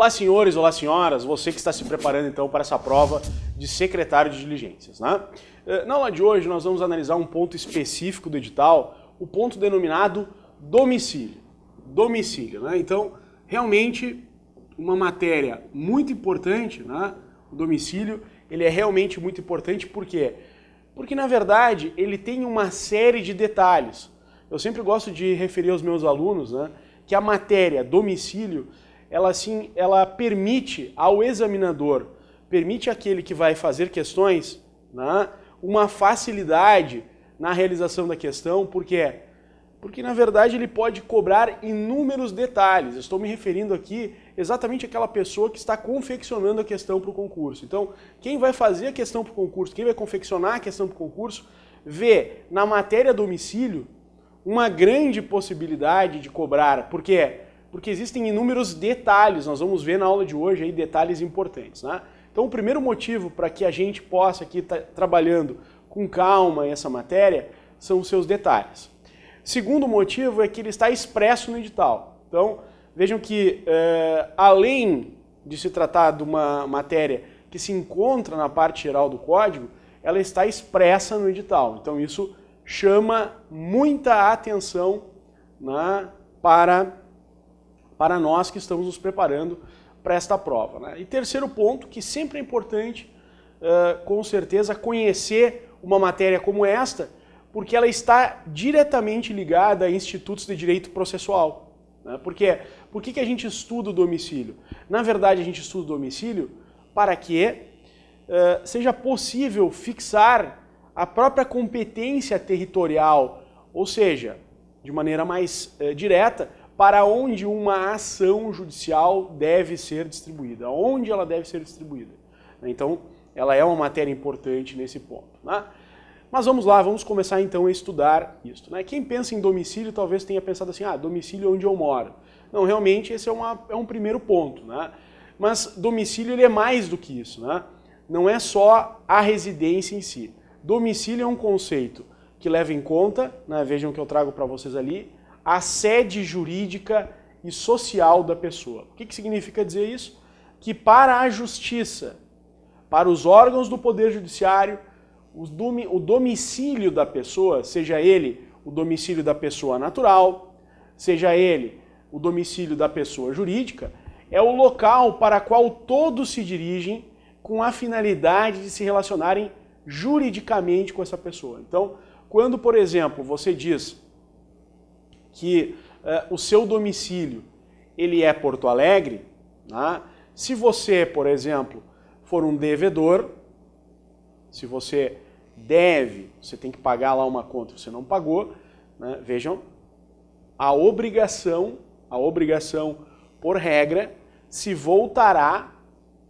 Olá senhores, olá senhoras, você que está se preparando então para essa prova de secretário de diligências, né? Na aula de hoje nós vamos analisar um ponto específico do edital, o ponto denominado domicílio. Domicílio, né? Então, realmente uma matéria muito importante, né? O domicílio, ele é realmente muito importante, por quê? Porque na verdade ele tem uma série de detalhes. Eu sempre gosto de referir aos meus alunos, né, que a matéria domicílio, ela permite ao examinador, permite àquele que vai fazer questões, né, uma facilidade na realização da questão, porque na verdade ele pode cobrar inúmeros detalhes. Eu estou me referindo aqui exatamente àquela pessoa que está confeccionando a questão para o concurso. Então, quem vai fazer a questão para o concurso, quem vai confeccionar a questão para o concurso, vê na matéria domicílio uma grande possibilidade de cobrar. Por quê? Porque existem inúmeros detalhes, nós vamos ver na aula de hoje aí detalhes importantes, né? Então o primeiro motivo para que a gente possa aqui estar trabalhando com calma essa matéria são os seus detalhes. Segundo motivo é que ele está expresso no edital. Então vejam que além de se tratar de uma matéria que se encontra na parte geral do código, ela está expressa no edital. Então isso chama muita atenção, né, para nós que estamos nos preparando para esta prova, né? E terceiro ponto, que sempre é importante, com certeza, conhecer uma matéria como esta, porque ela está diretamente ligada a institutos de direito processual, né? Por quê? Por que a gente estuda o domicílio? Na verdade, a gente estuda o domicílio para que seja possível fixar a própria competência territorial, ou seja, de maneira mais direta, para onde uma ação judicial deve ser distribuída, onde ela deve ser distribuída. Então, ela é uma matéria importante nesse ponto, né? Mas vamos lá, vamos começar então a estudar isso, né? Quem pensa em domicílio talvez tenha pensado assim, domicílio é onde eu moro. Não, realmente esse é um primeiro ponto, né? Mas domicílio ele é mais do que isso, né? Não é só a residência em si. Domicílio é um conceito que leva em conta, né, vejam que eu trago para vocês ali, a sede jurídica e social da pessoa. O que significa dizer isso? Que para a justiça, para os órgãos do Poder Judiciário, o domicílio da pessoa, seja ele o domicílio da pessoa natural, seja ele o domicílio da pessoa jurídica, é o local para qual todos se dirigem com a finalidade de se relacionarem juridicamente com essa pessoa. Então, quando, por exemplo, você diz que o seu domicílio ele é Porto Alegre, né? Se você, por exemplo, for um devedor, se você deve, você tem que pagar lá uma conta, você não pagou, né? Vejam, a obrigação, por regra, se voltará,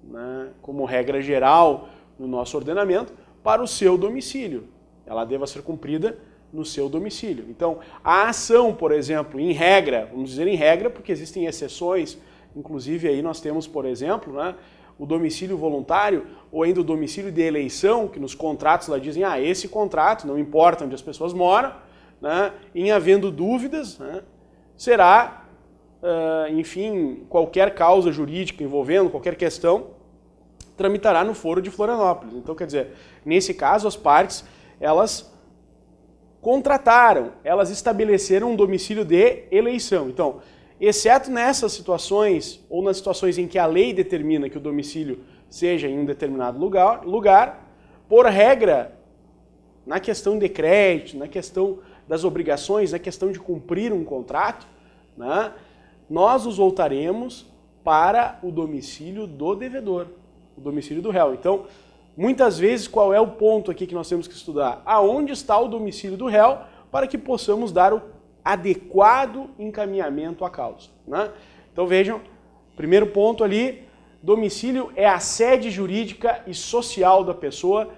né, como regra geral no nosso ordenamento, para o seu domicílio. Ela deva ser cumprida no seu domicílio. Então, a ação, por exemplo, em regra, vamos dizer em regra, porque existem exceções, inclusive aí nós temos, por exemplo, né, o domicílio voluntário ou ainda o domicílio de eleição, que nos contratos lá dizem, esse contrato, não importa onde as pessoas moram, né, em havendo dúvidas, né, será, enfim, qualquer causa jurídica envolvendo qualquer questão, tramitará no foro de Florianópolis. Então, quer dizer, nesse caso, as partes, elas contrataram, elas estabeleceram um domicílio de eleição. Então, exceto nessas situações, ou nas situações em que a lei determina que o domicílio seja em um determinado lugar, por regra, na questão de crédito, na questão das obrigações, na questão de cumprir um contrato, né, nós nos voltaremos para o domicílio do devedor, o domicílio do réu. Então, muitas vezes, qual é o ponto aqui que nós temos que estudar? Aonde está o domicílio do réu para que possamos dar o adequado encaminhamento à causa, né? Então vejam, primeiro ponto ali, domicílio é a sede jurídica e social da pessoa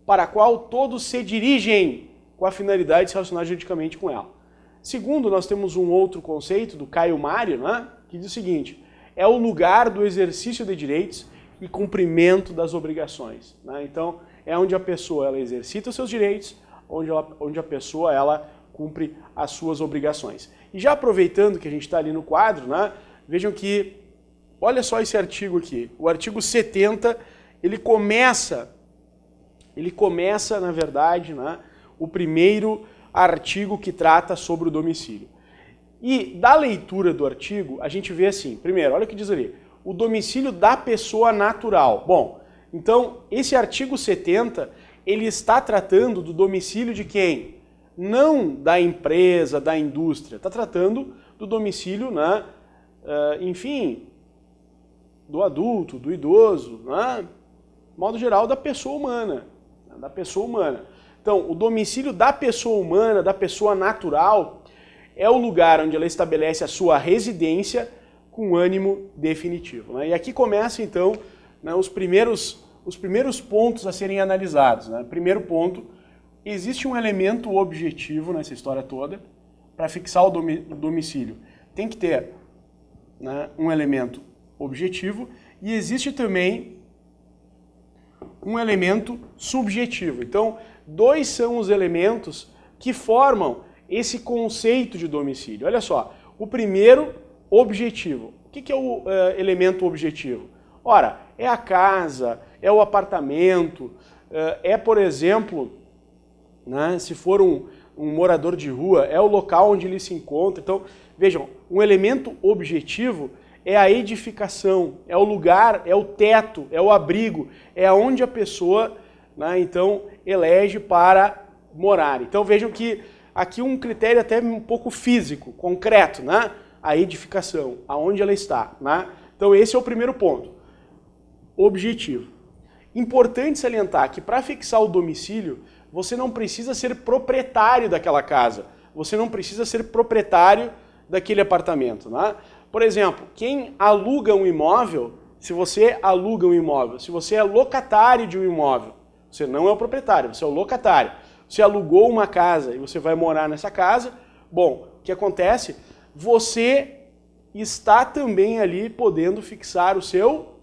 para a qual todos se dirigem com a finalidade de se relacionar juridicamente com ela. Segundo, nós temos um outro conceito do Caio Mário, né, que diz o seguinte, é o lugar do exercício de direitos e cumprimento das obrigações, né? Então, é onde a pessoa ela exercita os seus direitos, onde a pessoa ela cumpre as suas obrigações. E já aproveitando que a gente está ali no quadro, né, vejam que olha só esse artigo aqui. O artigo 70, ele começa, na verdade, né, o primeiro artigo que trata sobre o domicílio. E da leitura do artigo, a gente vê assim, primeiro, olha o que diz ali, o domicílio da pessoa natural. Bom, então, esse artigo 70, ele está tratando do domicílio de quem? Não da empresa, da indústria, está tratando do domicílio, né, enfim, do adulto, do idoso, né, de modo geral, da pessoa humana. Então, o domicílio da pessoa humana, da pessoa natural, é o lugar onde ela estabelece a sua residência com ânimo definitivo, né? E aqui começa, então, né, os primeiros pontos a serem analisados, né? Primeiro ponto, existe um elemento objetivo nessa história toda para fixar o domicílio. Tem que ter, né, um elemento objetivo e existe também um elemento subjetivo. Então, dois são os elementos que formam esse conceito de domicílio. Olha só, o primeiro, objetivo. O que é o elemento objetivo? Ora, é a casa, é o apartamento, por exemplo, né, se for um morador de rua, é o local onde ele se encontra. Então, vejam, um elemento objetivo é a edificação, é o lugar, é o teto, é o abrigo, é onde a pessoa, né, então, elege para morar. Então, vejam que aqui um critério até um pouco físico, concreto, né? A edificação, aonde ela está, né? Então esse é o primeiro ponto. Objetivo. Importante salientar que para fixar o domicílio, você não precisa ser proprietário daquela casa, você não precisa ser proprietário daquele apartamento, né? Por exemplo, quem aluga um imóvel, se você aluga um imóvel, se você é locatário de um imóvel, você não é o proprietário, você é o locatário. Você alugou uma casa e você vai morar nessa casa, bom, o que acontece? Você está também ali podendo fixar o seu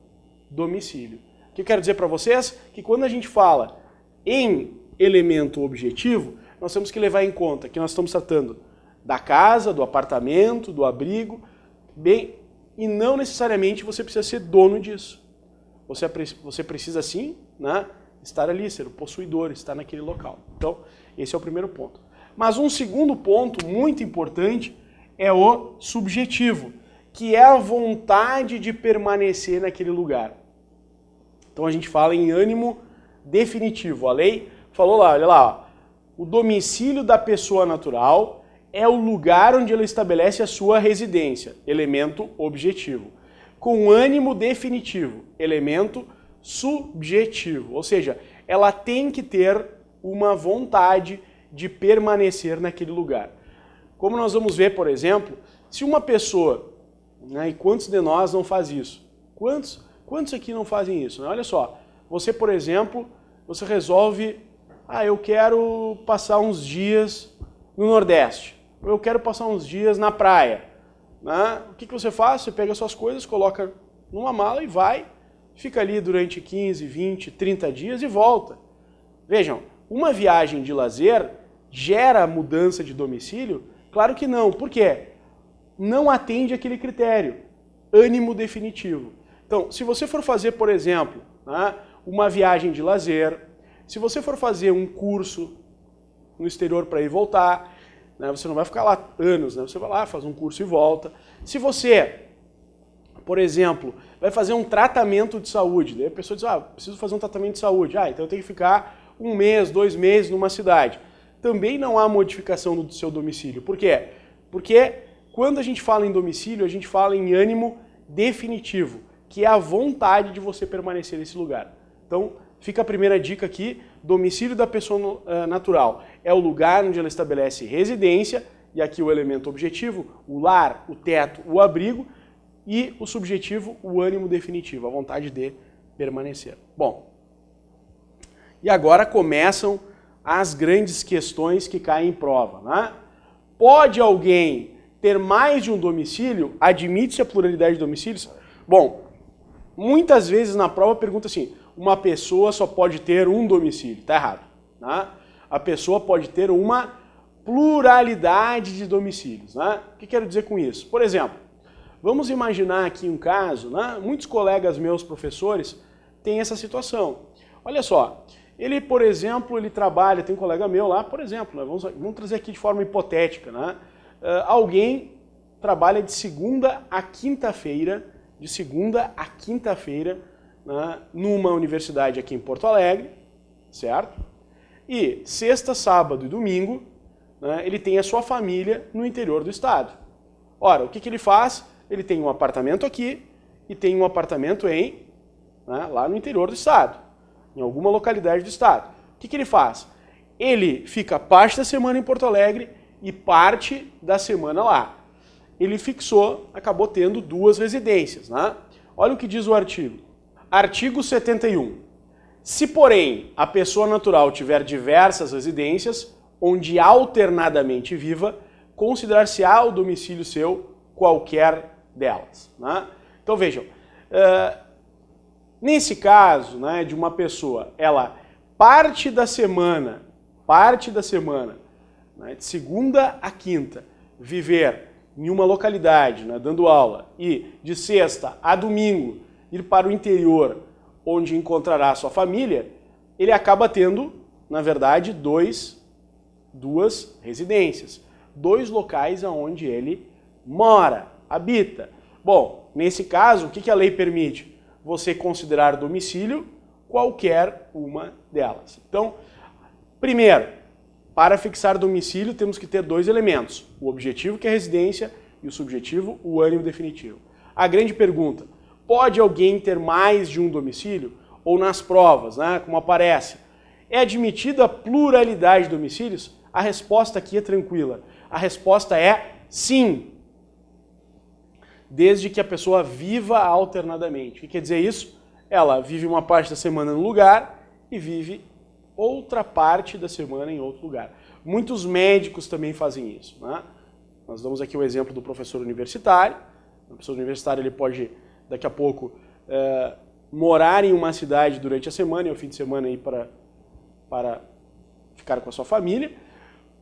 domicílio. O que eu quero dizer para vocês? Que quando a gente fala em elemento objetivo, nós temos que levar em conta que nós estamos tratando da casa, do apartamento, do abrigo, bem, e não necessariamente você precisa ser dono disso. Você precisa sim, né, estar ali, ser o possuidor, estar naquele local. Então, esse é o primeiro ponto. Mas um segundo ponto muito importante é o subjetivo, que é a vontade de permanecer naquele lugar. Então a gente fala em ânimo definitivo. A lei falou lá, olha lá, ó, o domicílio da pessoa natural é o lugar onde ela estabelece a sua residência, elemento objetivo. Com ânimo definitivo, elemento subjetivo, ou seja, ela tem que ter uma vontade de permanecer naquele lugar. Como nós vamos ver, por exemplo, se uma pessoa, né, e quantos de nós não faz isso? Quantos aqui não fazem isso? Né? Olha só, você, por exemplo, você resolve, eu quero passar uns dias no Nordeste, ou eu quero passar uns dias na praia. Né? O que você faz? Você pega suas coisas, coloca numa mala e vai, fica ali durante 15, 20, 30 dias e volta. Vejam, uma viagem de lazer gera mudança de domicílio? Claro que não. Por quê? Não atende aquele critério, ânimo definitivo. Então, se você for fazer, por exemplo, né, uma viagem de lazer, se você for fazer um curso no exterior para ir e voltar, né, você não vai ficar lá anos, né, você vai lá, faz um curso e volta. Se você, por exemplo, vai fazer um tratamento de saúde, daí a pessoa diz, preciso fazer um tratamento de saúde, então eu tenho que ficar 1 mês, 2 meses numa cidade. Também não há modificação do seu domicílio. Por quê? Porque quando a gente fala em domicílio, a gente fala em ânimo definitivo, que é a vontade de você permanecer nesse lugar. Então, fica a primeira dica aqui, domicílio da pessoa natural é o lugar onde ela estabelece residência, e aqui o elemento objetivo, o lar, o teto, o abrigo, e o subjetivo, o ânimo definitivo, a vontade de permanecer. Bom, e agora começam as grandes questões que caem em prova. Né? Pode alguém ter mais de um domicílio? Admite-se a pluralidade de domicílios? Bom, muitas vezes na prova pergunta assim, uma pessoa só pode ter um domicílio. Está errado. Né? A pessoa pode ter uma pluralidade de domicílios. Né? O que quero dizer com isso? Por exemplo, Vamos imaginar aqui um caso, né? Muitos colegas meus, professores, têm essa situação. Olha só, ele, por exemplo, ele trabalha, tem um colega meu lá, por exemplo, né? Vamos trazer aqui de forma hipotética, né? Alguém trabalha de segunda a quinta-feira, né? Numa universidade aqui em Porto Alegre, certo? E sexta, sábado e domingo, né? Ele tem a sua família no interior do estado. Ora, o que ele faz? Ele tem um apartamento aqui e tem um apartamento lá no interior do estado, em alguma localidade do estado. O que ele faz? Ele fica parte da semana em Porto Alegre e parte da semana lá. Ele acabou tendo duas residências, né? Olha o que diz o artigo. Artigo 71. Se, porém, a pessoa natural tiver diversas residências, onde alternadamente viva, considerar-se-á o domicílio seu qualquer delas, né? Então vejam, nesse caso, né, de uma pessoa, ela parte da semana, né, de segunda a quinta, viver em uma localidade, né, dando aula, e de sexta a domingo ir para o interior, onde encontrará a sua família, ele acaba tendo, na verdade, duas residências, dois locais onde ele mora, habita. Bom, nesse caso, o que a lei permite? Você considerar domicílio qualquer uma delas. Então, primeiro, para fixar domicílio temos que ter dois elementos, o objetivo, que é a residência, e o subjetivo, o ânimo definitivo. A grande pergunta, pode alguém ter mais de um domicílio? Ou nas provas, né, como aparece, é admitida a pluralidade de domicílios? A resposta aqui é tranquila. A resposta é sim, desde que a pessoa viva alternadamente. O que quer dizer isso? Ela vive uma parte da semana num lugar e vive outra parte da semana em outro lugar. Muitos médicos também fazem isso, né? Nós damos aqui o exemplo do professor universitário. O professor universitário ele pode, daqui a pouco, morar em uma cidade durante a semana e ao fim de semana ir para ficar com a sua família.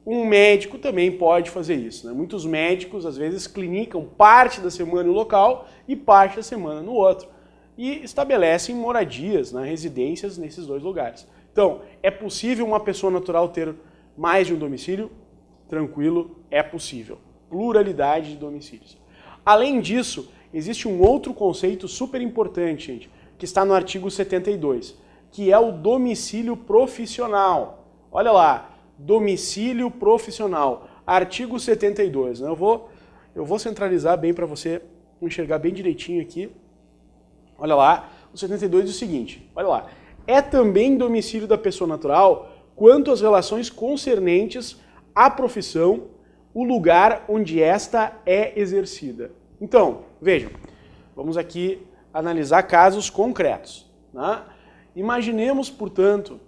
Um médico também pode fazer isso, né? Muitos médicos, às vezes, clinicam parte da semana no local e parte da semana no outro. E estabelecem moradias, né, residências nesses dois lugares. Então, é possível uma pessoa natural ter mais de um domicílio? Tranquilo, é possível. Pluralidade de domicílios. Além disso, existe um outro conceito super importante, gente, que está no artigo 72, que é o domicílio profissional. Olha lá, domicílio profissional, artigo 72. Né? Eu vou centralizar bem para você enxergar bem direitinho aqui. Olha lá, o 72 diz o seguinte, olha lá, é também domicílio da pessoa natural quanto às relações concernentes à profissão, o lugar onde esta é exercida. Então, vejam, vamos aqui analisar casos concretos, né? Imaginemos, portanto,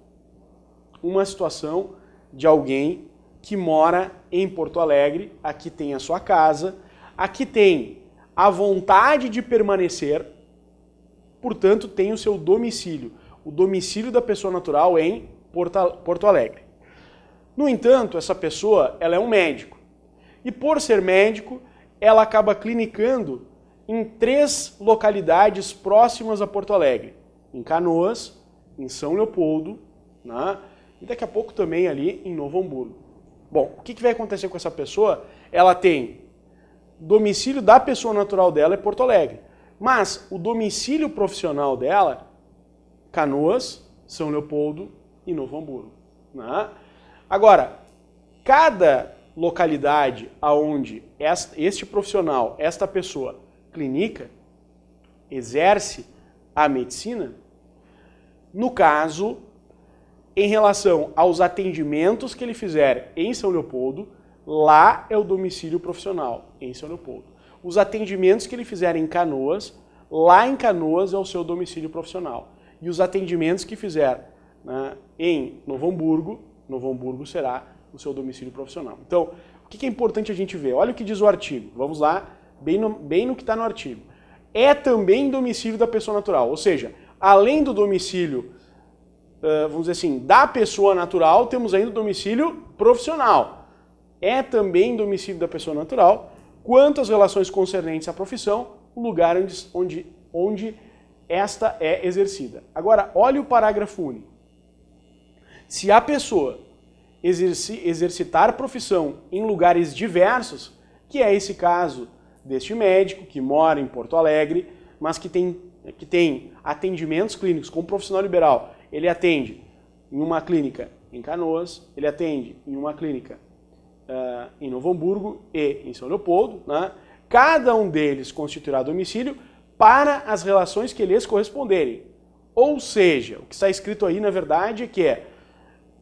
uma situação de alguém que mora em Porto Alegre, aqui tem a sua casa, aqui tem a vontade de permanecer, portanto tem o seu domicílio, o domicílio da pessoa natural em Porto Alegre. No entanto, essa pessoa ela é um médico, e por ser médico, ela acaba clinicando em 3 localidades próximas a Porto Alegre, em Canoas, em São Leopoldo, né? E daqui a pouco também ali em Novo Hamburgo. Bom, o que vai acontecer com essa pessoa? Ela tem domicílio da pessoa natural dela é Porto Alegre, mas o domicílio profissional dela, Canoas, São Leopoldo e Novo Hamburgo, né? Agora, cada localidade aonde este profissional, esta pessoa clinica, exerce a medicina, no caso, em relação aos atendimentos que ele fizer em São Leopoldo, lá é o domicílio profissional, em São Leopoldo. Os atendimentos que ele fizer em Canoas, lá em Canoas é o seu domicílio profissional. E os atendimentos que fizer, né, em Novo Hamburgo será o seu domicílio profissional. Então, o que é importante a gente ver? Olha o que diz o artigo. Vamos lá, bem no que está no artigo. É também domicílio da pessoa natural, ou seja, além do domicílio, vamos dizer assim, da pessoa natural, temos ainda o domicílio profissional. É também domicílio da pessoa natural quanto às relações concernentes à profissão, o lugar onde esta é exercida. Agora, olhe o parágrafo único. Se a pessoa exercitar profissão em lugares diversos, que é esse caso deste médico que mora em Porto Alegre, mas que tem atendimentos clínicos como profissional liberal, ele atende em uma clínica em Canoas, ele atende em uma clínica em Novo Hamburgo e em São Leopoldo, né? Cada um deles constituirá domicílio para as relações que lhes corresponderem. Ou seja, o que está escrito aí, na verdade, é que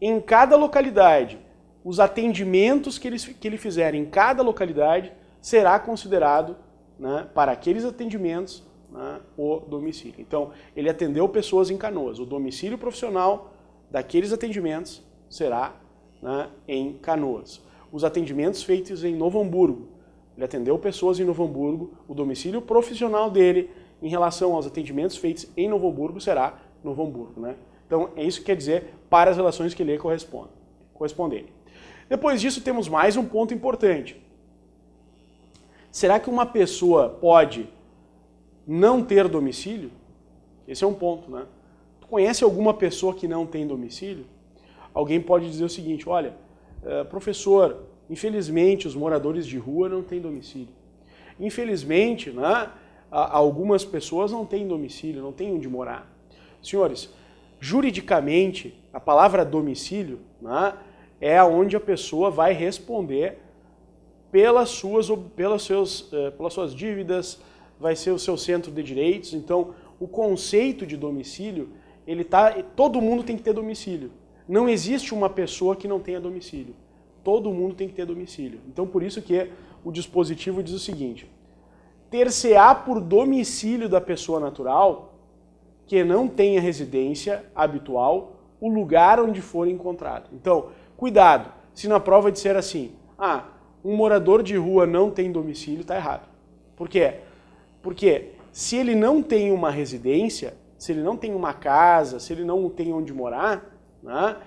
em cada localidade, os atendimentos que ele fizer em cada localidade será considerado, né, para aqueles atendimentos, né, o domicílio. Então, ele atendeu pessoas em Canoas. O domicílio profissional daqueles atendimentos será, né, em Canoas. Os atendimentos feitos em Novo Hamburgo, ele atendeu pessoas em Novo Hamburgo, o domicílio profissional dele em relação aos atendimentos feitos em Novo Hamburgo será Novo Hamburgo, né? Então, é isso que quer dizer para as relações que lhe corresponderem. Depois disso, temos mais um ponto importante. Será que uma pessoa pode não ter domicílio? Esse é um ponto, né? Tu conhece alguma pessoa que não tem domicílio? Alguém pode dizer o seguinte, olha, professor, infelizmente os moradores de rua não têm domicílio. Infelizmente, né, algumas pessoas não têm domicílio, não têm onde morar. Senhores, juridicamente, a palavra domicílio, né, é onde a pessoa vai responder pelas suas dívidas, vai ser o seu centro de direitos. Então, o conceito de domicílio, todo mundo tem que ter domicílio. Não existe uma pessoa que não tenha domicílio. Todo mundo tem que ter domicílio. Então, por isso que o dispositivo diz o seguinte, ter-se-á por domicílio da pessoa natural que não tenha residência habitual o lugar onde for encontrado. Então, cuidado, se na prova disser assim, um morador de rua não tem domicílio, está errado. Por quê? Porque se ele não tem uma residência, se ele não tem uma casa, se ele não tem onde morar, né,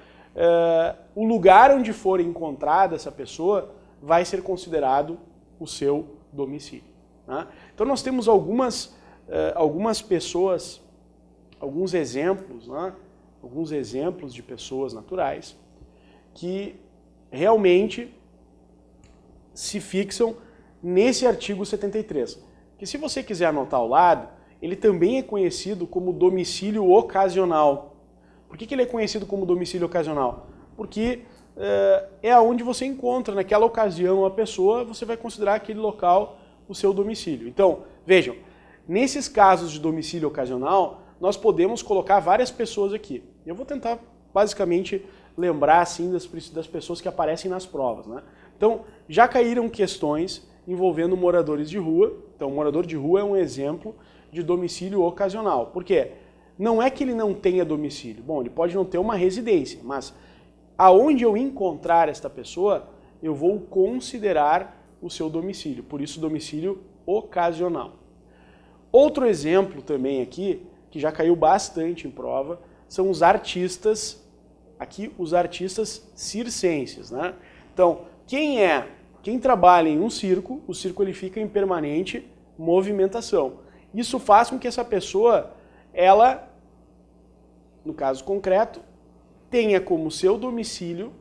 o lugar onde for encontrada essa pessoa vai ser considerado o seu domicílio. Né? Então nós temos algumas pessoas, alguns exemplos, né, alguns exemplos de pessoas naturais que realmente se fixam nesse artigo 73. Que se você quiser anotar ao lado, ele também é conhecido como domicílio ocasional. Por que ele é conhecido como domicílio ocasional? Porque é onde você encontra, naquela ocasião, a pessoa, você vai considerar aquele local o seu domicílio. Então, vejam, nesses casos de domicílio ocasional, nós podemos colocar várias pessoas aqui. Eu vou tentar, basicamente, lembrar assim, das pessoas que aparecem nas provas, né? Então, já caíram questões envolvendo moradores de rua. Então, morador de rua é um exemplo de domicílio ocasional. Por quê? Não é que ele não tenha domicílio. Bom, ele pode não ter uma residência, mas aonde eu encontrar esta pessoa, eu vou considerar o seu domicílio. Por isso, domicílio ocasional. Outro exemplo também aqui, que já caiu bastante em prova, são os artistas, aqui os artistas circenses, né? Então, quem trabalha em um circo, o circo ele fica em permanente movimentação. Isso faz com que essa pessoa, ela, no caso concreto, tenha como seu domicílio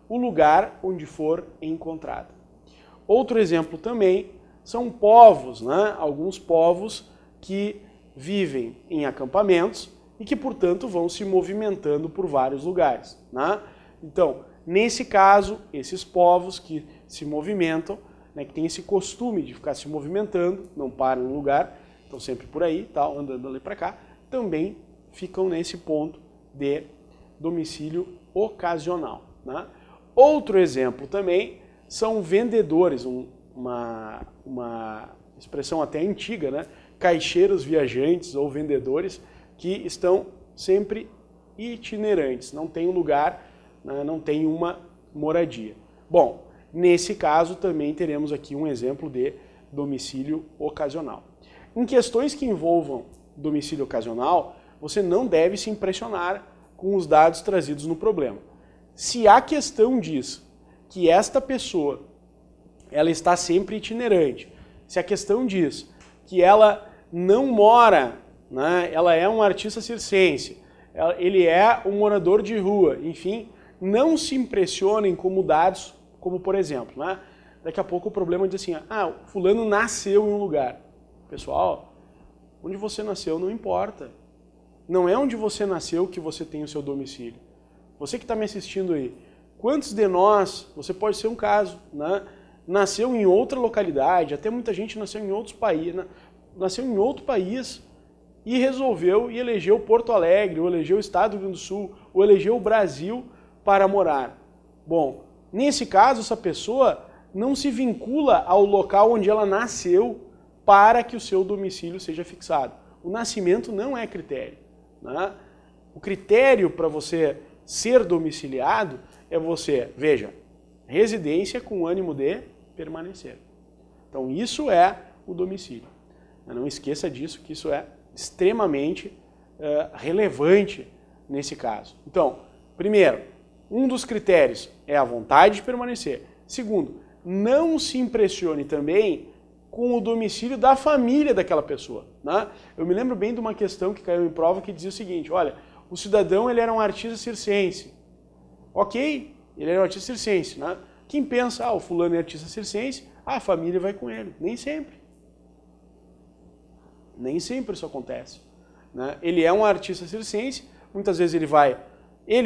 o lugar onde for encontrada. Outro exemplo também são povos, né? Alguns povos que vivem em acampamentos e que, portanto, vão se movimentando por vários lugares, né? Então, nesse caso, esses povos que se movimentam, né, que têm esse costume de ficar se movimentando, não param em lugar, estão sempre por aí, tal, andando ali para cá, também ficam nesse ponto de domicílio ocasional, né? Outro exemplo também são vendedores, uma expressão até antiga, né? Caixeiros viajantes ou vendedores que estão sempre itinerantes, não tem um lugar, né, não tem uma moradia. Bom, nesse caso também teremos aqui um exemplo de domicílio ocasional. Em questões que envolvam domicílio ocasional, você não deve se impressionar com os dados trazidos no problema. Se a questão diz que esta pessoa ela está sempre itinerante. Se a questão diz que ela não mora, né, ela é um artista circense, ele é um morador de rua, enfim, não se impressionem como dados, como por exemplo, né, daqui a pouco o problema é dizer assim, ah, fulano nasceu em um lugar. Pessoal, onde você nasceu não importa. Não é onde você nasceu que você tem o seu domicílio. Você que está me assistindo aí, quantos de nós, você pode ser um caso, né, nasceu em outra localidade, até muita gente nasceu em outros países, nasceu em outro país e resolveu e elegeu Porto Alegre, ou elegeu o Estado do Rio Grande do Sul, ou elegeu o Brasil para morar. Bom, nesse caso, essa pessoa não se vincula ao local onde ela nasceu para que o seu domicílio seja fixado. O nascimento não é critério, né? O critério para você ser domiciliado é você, veja, residência com ânimo de permanecer. Então isso é o domicílio. Não esqueça disso, que isso é extremamente relevante nesse caso. Então, primeiro, um dos critérios é a vontade de permanecer. Segundo, não se impressione também com o domicílio da família daquela pessoa, né? Eu me lembro bem de uma questão que caiu em prova que dizia o seguinte, olha, o cidadão ele era um artista circense. Ok, ele era um artista circense, né? Quem pensa, ah, o fulano é artista circense, a família vai com ele. Nem sempre. Nem sempre isso acontece, né? Ele é um artista circense, muitas vezes ele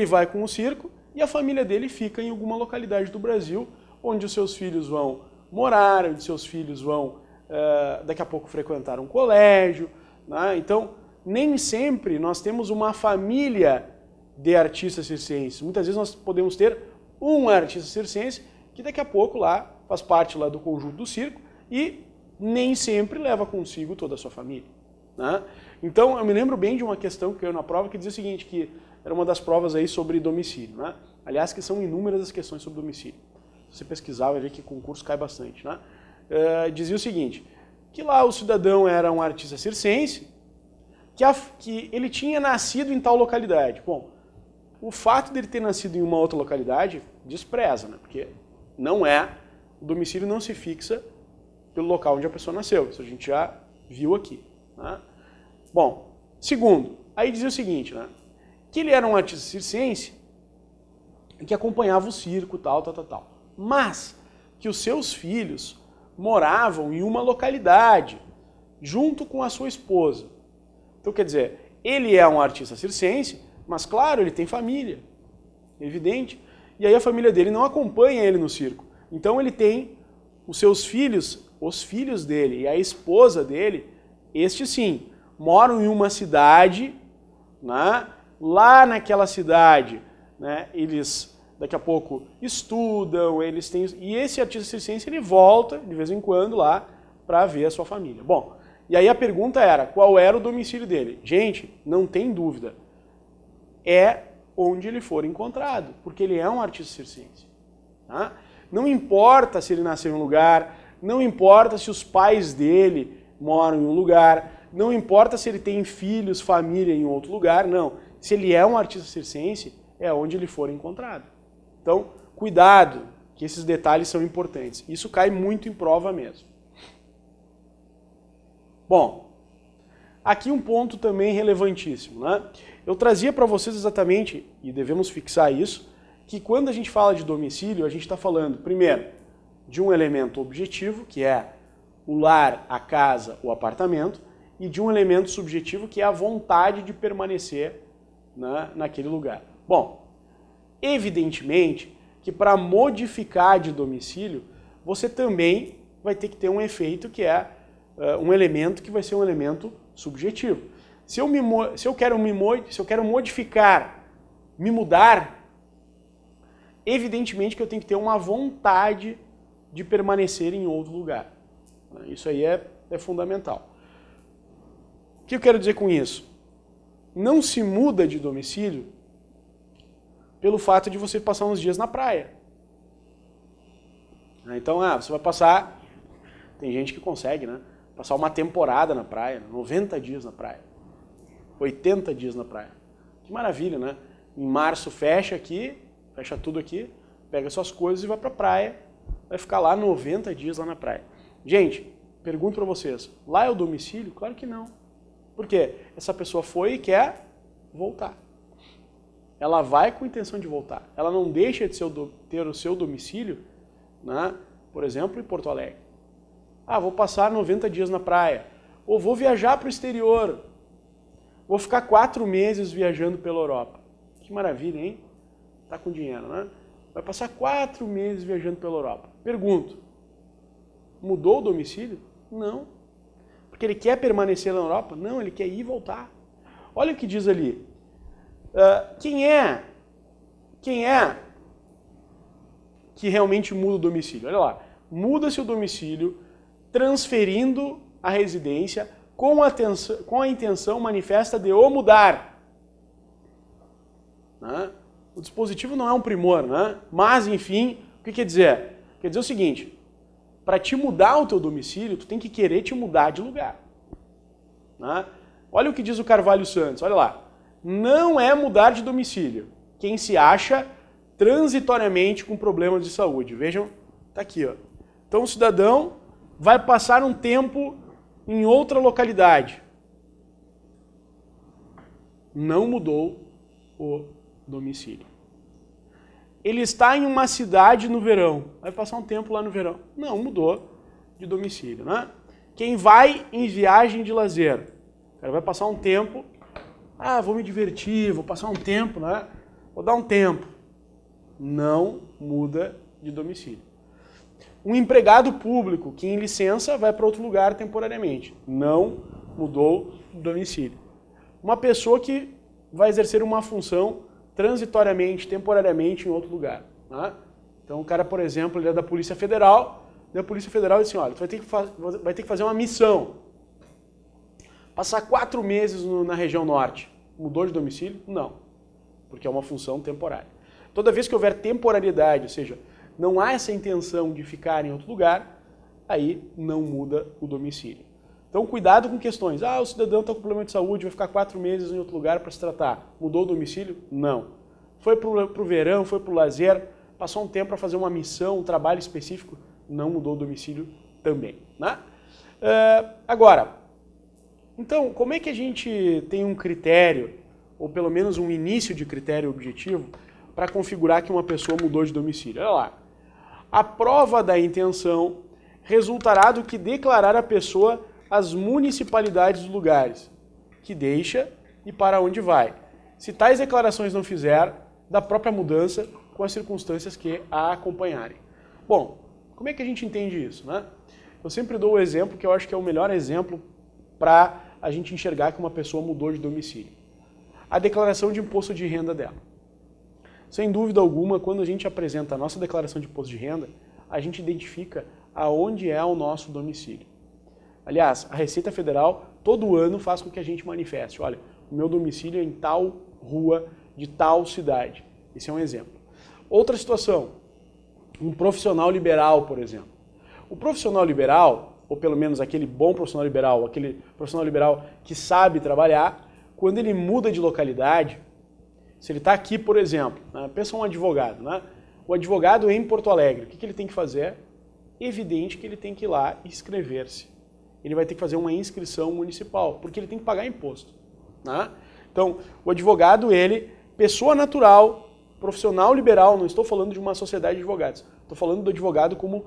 vai com o circo e a família dele fica em alguma localidade do Brasil onde os seus filhos vão morar, onde seus filhos vão daqui a pouco frequentar um colégio, né? Então, nem sempre nós temos uma família de artistas circenses. Muitas vezes nós podemos ter um artista circense que daqui a pouco lá faz parte lá do conjunto do circo e nem sempre leva consigo toda a sua família, né? Então, eu me lembro bem de uma questão que caiu na prova que dizia o seguinte, que era uma das provas aí sobre domicílio, né? Aliás, que são inúmeras as questões sobre domicílio. Se você pesquisar, vai ver que concurso cai bastante, né? Dizia o seguinte, que lá o cidadão era um artista circense, que ele tinha nascido em tal localidade. Bom, o fato dele ter nascido em uma outra localidade despreza, né? Porque o domicílio não se fixa pelo local onde a pessoa nasceu. Isso a gente já viu aqui, né? Bom, segundo, aí dizia o seguinte, né? Que ele era um artista circense que acompanhava o circo, tal. Mas que os seus filhos moravam em uma localidade, junto com a sua esposa. Então, quer dizer, ele é um artista circense, mas claro, ele tem família, evidente. E aí a família dele não acompanha ele no circo. Então ele tem os seus filhos, os filhos dele e a esposa dele, estes sim, moram em uma cidade, né? Lá naquela cidade, né, eles daqui a pouco estudam, eles têm... E esse artista circense, ele volta de vez em quando lá para ver a sua família. Bom, e aí a pergunta era, qual era o domicílio dele? Gente, não tem dúvida. É onde ele for encontrado, porque ele é um artista circense, tá? Não importa se ele nasceu em um lugar, não importa se os pais dele moram em um lugar, não importa se ele tem filhos, família em outro lugar, não. Se ele é um artista circense, é onde ele for encontrado. Então, cuidado, que esses detalhes são importantes. Isso cai muito em prova mesmo. Bom, aqui um ponto também relevantíssimo, né? Eu trazia para vocês exatamente, e devemos fixar isso, que quando a gente fala de domicílio, a gente está falando, primeiro, de um elemento objetivo, que é o lar, a casa, o apartamento, e de um elemento subjetivo, que é a vontade de permanecer, né, naquele lugar. Bom, evidentemente que para modificar de domicílio, você também vai ter que ter um efeito que é um elemento que vai ser um elemento subjetivo. Se eu quero modificar, me mudar, evidentemente que eu tenho que ter uma vontade de permanecer em outro lugar. Isso aí é fundamental. O que eu quero dizer com isso? Não se muda de domicílio pelo fato de você passar uns dias na praia. Então, você vai passar, tem gente que consegue, né? Passar uma temporada na praia, 90 dias na praia, 80 dias na praia. Que maravilha, né? Em março fecha aqui, fecha tudo aqui, pega suas coisas e vai pra praia vai ficar lá 90 dias lá na praia. Gente, pergunto para vocês, lá é o domicílio? Claro que não. Por quê? Essa pessoa foi e quer voltar. Ela vai com a intenção de voltar. Ela não deixa de ter o seu domicílio, né, por exemplo, em Porto Alegre. Ah, vou passar 90 dias na praia. Ou vou viajar para o exterior. Vou ficar 4 meses viajando pela Europa. Que maravilha, hein? Tá com dinheiro, né? Vai passar 4 meses viajando pela Europa. Pergunto, mudou o domicílio? Não. Porque ele quer permanecer na Europa? Não, ele quer ir e voltar. Olha o que diz ali. Quem é que realmente muda o domicílio? Olha lá. Muda-se o domicílio transferindo a residência com a intenção manifesta de o mudar. Né? O dispositivo não é um primor, né? Mas, enfim, o que quer dizer? Quer dizer o seguinte, para te mudar o teu domicílio, tu tem que querer te mudar de lugar. Né? Olha o que diz o Carvalho Santos, olha lá. Não é mudar de domicílio quem se acha transitoriamente com problemas de saúde. Vejam, tá aqui, ó. Então o cidadão vai passar um tempo em outra localidade. Não mudou o domicílio. Ele está em uma cidade no verão. Vai passar um tempo lá no verão. Não mudou de domicílio, né? Quem vai em viagem de lazer. O cara vai passar um tempo. Ah, vou me divertir, vou passar um tempo, né? Vou dar um tempo. Não muda de domicílio. Um empregado público que em licença vai para outro lugar temporariamente. Não mudou de domicílio. Uma pessoa que vai exercer uma função transitoriamente, temporariamente em outro lugar. Né? Então o cara, por exemplo, ele é da Polícia Federal, e a Polícia Federal diz assim, olha, tu vai ter que fazer uma missão. Passar 4 meses na região norte. Mudou de domicílio? Não, porque é uma função temporária. Toda vez que houver temporalidade, ou seja, não há essa intenção de ficar em outro lugar, aí não muda o domicílio. Então cuidado com questões. Ah, o cidadão está com problema de saúde, vai ficar 4 meses em outro lugar para se tratar. Mudou o domicílio? Não. Foi para o verão, foi para o lazer, passou um tempo para fazer uma missão, um trabalho específico, não mudou o domicílio também. Né? Agora, então, como é que a gente tem um critério, ou pelo menos um início de critério objetivo, para configurar que uma pessoa mudou de domicílio? Olha lá. A prova da intenção resultará do que declarar a pessoa as municipalidades dos lugares que deixa e para onde vai. Se tais declarações não fizer, da própria mudança com as circunstâncias que a acompanharem. Bom, como é que a gente entende isso, né? Eu sempre dou o exemplo que eu acho que é o melhor exemplo para a gente enxergar que uma pessoa mudou de domicílio. A declaração de imposto de renda dela. Sem dúvida alguma, quando a gente apresenta a nossa declaração de imposto de renda, a gente identifica aonde é o nosso domicílio. Aliás, a Receita Federal todo ano faz com que a gente manifeste, olha, o meu domicílio é em tal rua de tal cidade. Esse é um exemplo. Outra situação, um profissional liberal, por exemplo. O profissional liberal, ou pelo menos aquele bom profissional liberal, aquele profissional liberal que sabe trabalhar, quando ele muda de localidade, se ele está aqui, por exemplo, né, pensa um advogado, né? O advogado é em Porto Alegre, o que ele tem que fazer? Evidente que ele tem que ir lá e inscrever-se. Ele vai ter que fazer uma inscrição municipal, porque ele tem que pagar imposto. Né? Então, o advogado, ele, pessoa natural, profissional liberal, não estou falando de uma sociedade de advogados, estou falando do advogado como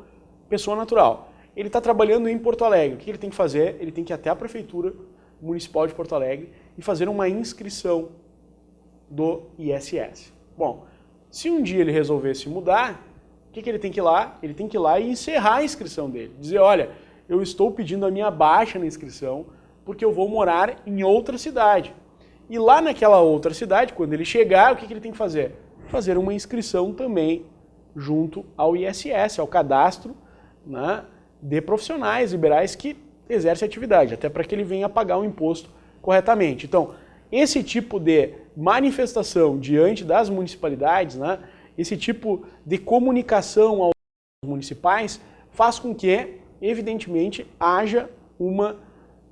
pessoa natural. Ele está trabalhando em Porto Alegre, o que ele tem que fazer? Ele tem que ir até a Prefeitura Municipal de Porto Alegre e fazer uma inscrição do ISS. Bom, se um dia ele resolvesse mudar, o que ele tem que ir lá? Ele tem que ir lá e encerrar a inscrição dele. Dizer, olha, eu estou pedindo a minha baixa na inscrição porque eu vou morar em outra cidade. E lá naquela outra cidade, quando ele chegar, o que ele tem que fazer? Fazer uma inscrição também junto ao ISS, ao cadastro, né, de profissionais liberais que exercem atividade, até para que ele venha pagar o imposto corretamente. Então, esse tipo de manifestação diante das municipalidades, né, esse tipo de comunicação aos municipais, faz com que, evidentemente, haja uma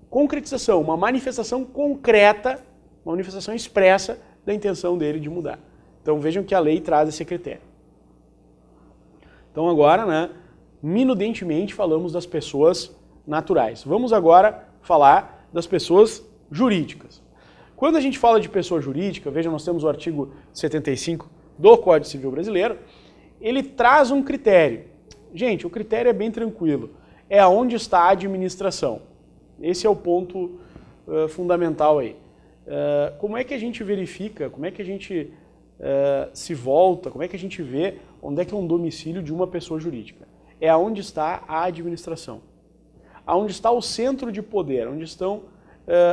concretização, uma manifestação concreta, uma manifestação expressa da intenção dele de mudar. Então vejam que a lei traz esse critério. Então agora, né, minudentemente falamos das pessoas naturais. Vamos agora falar das pessoas jurídicas. Quando a gente fala de pessoa jurídica, veja, nós temos o artigo 75 do Código Civil Brasileiro, ele traz um critério. Gente, o critério é bem tranquilo, é aonde está a administração. Esse é o ponto fundamental aí. Como é que a gente verifica, como é que a gente se volta, como é que a gente vê onde é que é um domicílio de uma pessoa jurídica? É aonde está a administração. Aonde está o centro de poder, onde estão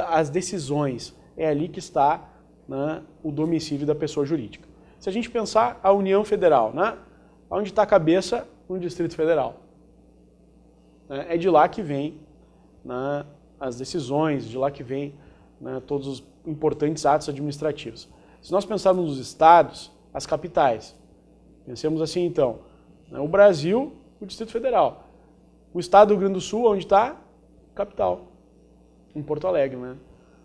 as decisões. É ali que está, né, o domicílio da pessoa jurídica. Se a gente pensar a União Federal, né, onde está a cabeça? No Distrito Federal. É de lá que vem, né, as decisões, de lá que vem, né, todos os importantes atos administrativos. Se nós pensarmos nos estados, as capitais, pensemos assim então, né, o Brasil, o Distrito Federal. O estado do Rio Grande do Sul, onde está? Capital, em Porto Alegre, né?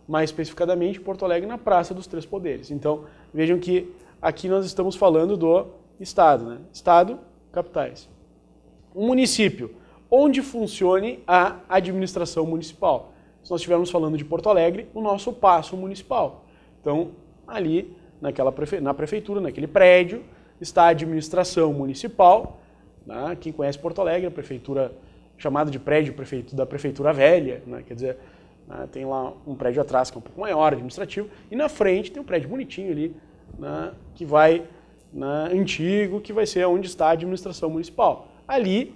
Mais especificadamente, Porto Alegre na Praça dos Três Poderes. Então, vejam que aqui nós estamos falando do estado, né? Estado, capitais. Um município, onde funcione a administração municipal. Se nós estivermos falando de Porto Alegre, o nosso paço municipal. Então, ali, na prefeitura, naquele prédio, está a administração municipal. Né? Quem conhece Porto Alegre, a prefeitura chamada de prédio da prefeitura velha, né? Quer dizer, né? Tem lá um prédio atrás que é um pouco maior, administrativo, e na frente tem um prédio bonitinho ali, né? Que vai, né? Antigo, que vai ser onde está a administração municipal. Ali,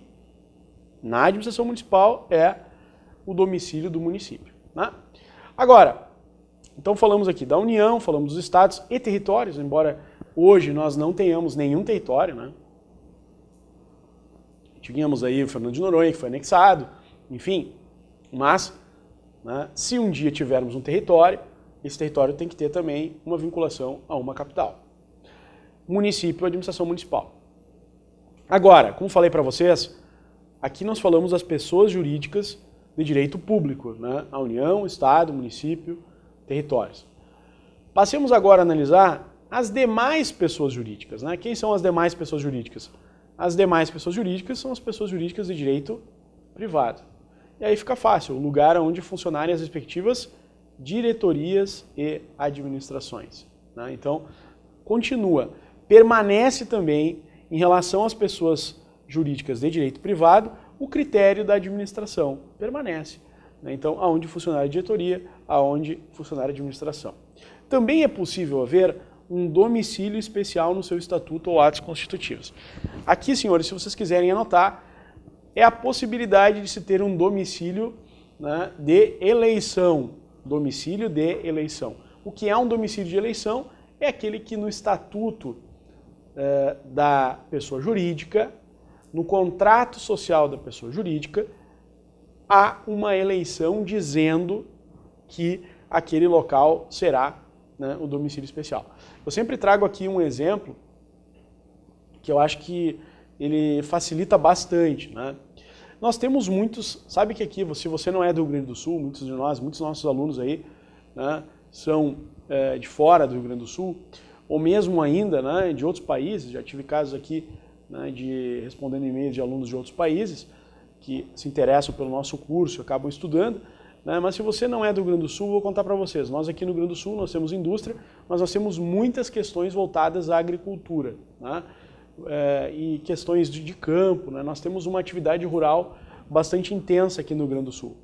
na administração municipal, é o domicílio do município. Né? Agora, então falamos aqui da União, falamos dos estados e territórios, embora hoje nós não tenhamos nenhum território, né? Tínhamos aí o Fernando de Noronha, que foi anexado, enfim, mas, né, se um dia tivermos um território, esse território tem que ter também uma vinculação a uma capital. Município, administração municipal. Agora, como falei para vocês, aqui nós falamos das pessoas jurídicas de direito público, né? A União, Estado, município, territórios. Passemos agora a analisar as demais pessoas jurídicas, né? Quem são as demais pessoas jurídicas? As demais pessoas jurídicas são as pessoas jurídicas de direito privado. E aí fica fácil, o lugar onde funcionarem as respectivas diretorias e administrações. Né? Então, continua. Permanece também, em relação às pessoas jurídicas de direito privado, o critério da administração. Permanece. Né? Então, aonde funcionar a diretoria, aonde funcionar a administração. Também é possível haver um domicílio especial no seu estatuto ou atos constitutivos. Aqui, senhores, se vocês quiserem anotar, é a possibilidade de se ter um domicílio, né, de eleição. Domicílio de eleição. O que é um domicílio de eleição? É aquele que no estatuto da pessoa jurídica, no contrato social da pessoa jurídica, há uma eleição dizendo que aquele local será, né, o domicílio especial. Eu sempre trago aqui um exemplo que eu acho que ele facilita bastante. Né? Nós temos muitos, sabe que aqui, se você não é do Rio Grande do Sul, muitos dos nossos alunos aí, né, são de fora do Rio Grande do Sul, ou mesmo ainda, né, de outros países. Já tive casos aqui, né, de respondendo e-mails de alunos de outros países que se interessam pelo nosso curso, acabam estudando. Né? Mas se você não é do Rio Grande do Sul, vou contar para vocês. Nós aqui no Rio Grande do Sul, nós temos indústria, mas nós temos muitas questões voltadas à agricultura. Né? E questões de campo. Né? Nós temos uma atividade rural bastante intensa aqui no Rio Grande do Sul.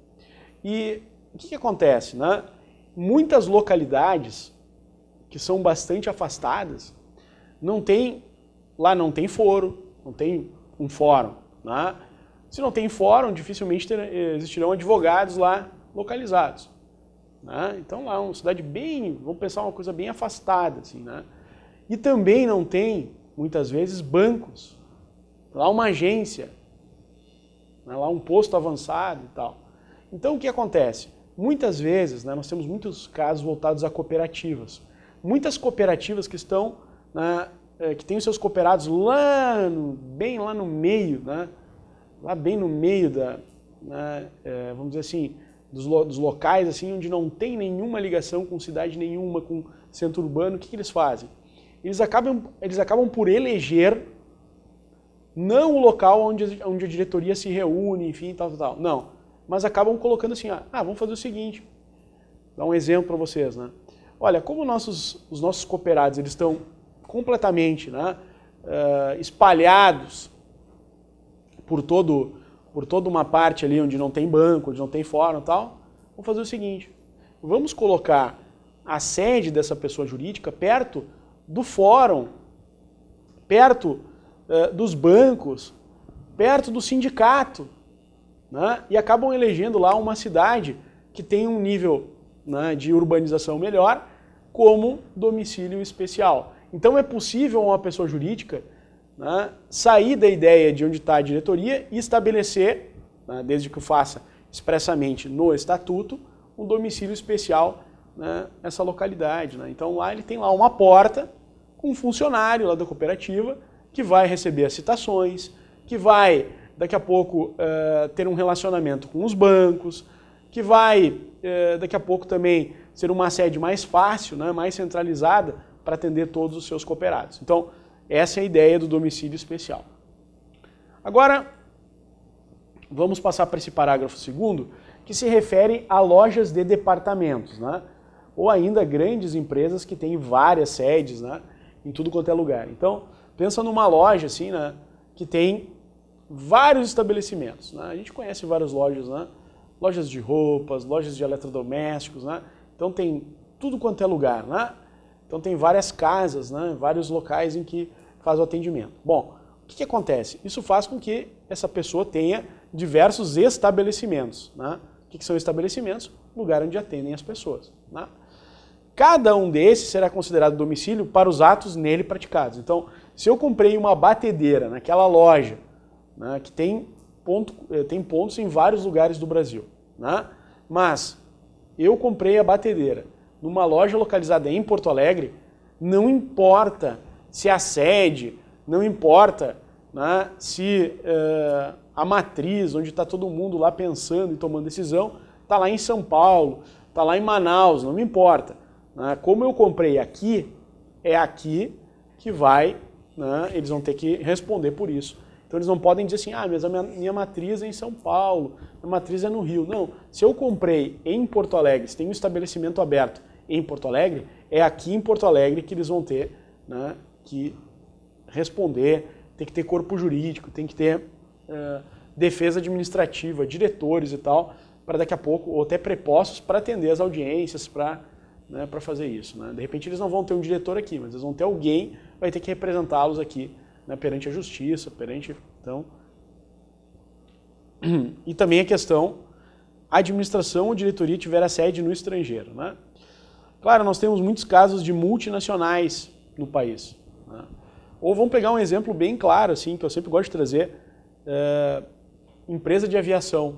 E o que acontece? Né? Muitas localidades que são bastante afastadas, lá não tem foro, não tem um fórum. Né? Se não tem fórum, dificilmente existirão advogados lá localizados. Né? Então lá é uma cidade bem, vamos pensar uma coisa bem afastada. Assim, né? E também não tem, muitas vezes, bancos. Lá uma agência, né? Lá um posto avançado e tal. Então o que acontece? Muitas vezes, né, nós temos muitos casos voltados a cooperativas. Muitas cooperativas que estão, né, que têm os seus cooperados bem lá no meio, né? Lá bem no meio né, vamos dizer assim, dos locais assim, onde não tem nenhuma ligação com cidade nenhuma, com centro urbano. O que eles fazem? Eles acabam por eleger não o local onde a diretoria se reúne, enfim, tal. Não, mas acabam colocando assim, vamos fazer o seguinte, vou dar um exemplo para vocês, né? Olha, como os nossos cooperados eles estão completamente, né, espalhados por toda uma parte ali onde não tem banco, onde não tem fórum e tal, vamos fazer o seguinte, vamos colocar a sede dessa pessoa jurídica perto do fórum, perto dos bancos, perto do sindicato, né? E acabam elegendo lá uma cidade que tem um nível, né, de urbanização melhor como domicílio especial. Então é possível uma pessoa jurídica, né, sair da ideia de onde está a diretoria e estabelecer, né, desde que o faça expressamente no estatuto, um domicílio especial, né, nessa localidade, né? Então lá ele tem lá uma porta com um funcionário lá da cooperativa que vai receber as citações, que vai daqui a pouco ter um relacionamento com os bancos, que vai daqui a pouco também ser uma sede mais fácil, né, mais centralizada para atender todos os seus cooperados. Então essa é a ideia do domicílio especial. Agora vamos passar para esse parágrafo segundo, que se refere a lojas de departamentos, né? Ou ainda grandes empresas que têm várias sedes, né, em tudo quanto é lugar. Então, pensa numa loja assim, né, que tem vários estabelecimentos, né? A gente conhece várias lojas, né? Lojas de roupas, lojas de eletrodomésticos, né? Então tem tudo quanto é lugar, né? Então tem várias casas, né, vários locais em que faz o atendimento. Bom, o que acontece? Isso faz com que essa pessoa tenha diversos estabelecimentos, né? O que são estabelecimentos? Lugar onde atendem as pessoas, né? Cada um desses será considerado domicílio para os atos nele praticados. Então, se eu comprei uma batedeira naquela loja, né, que tem pontos em vários lugares do Brasil, né, mas eu comprei a batedeira numa loja localizada em Porto Alegre, não importa se a sede, não importa, né, se a matriz, onde está todo mundo lá pensando e tomando decisão, está lá em São Paulo, está lá em Manaus, não me importa. Como eu comprei aqui, é aqui que vai, né, eles vão ter que responder por isso. Então eles não podem dizer assim, mas a minha matriz é em São Paulo, a matriz é no Rio. Não, se eu comprei em Porto Alegre, se tem um estabelecimento aberto em Porto Alegre, é aqui em Porto Alegre que eles vão ter, né, que responder, tem que ter corpo jurídico, tem que ter defesa administrativa, diretores e tal, para daqui a pouco, ou até prepostos para atender as audiências, para fazer isso, né? De repente eles não vão ter um diretor aqui, mas eles vão ter alguém que vai ter que representá-los aqui, né, perante a justiça, então... E também a questão, a administração ou diretoria tiver a sede no estrangeiro, né? Claro, nós temos muitos casos de multinacionais no país, né? Ou vamos pegar um exemplo bem claro, assim, que eu sempre gosto de trazer, empresa de aviação,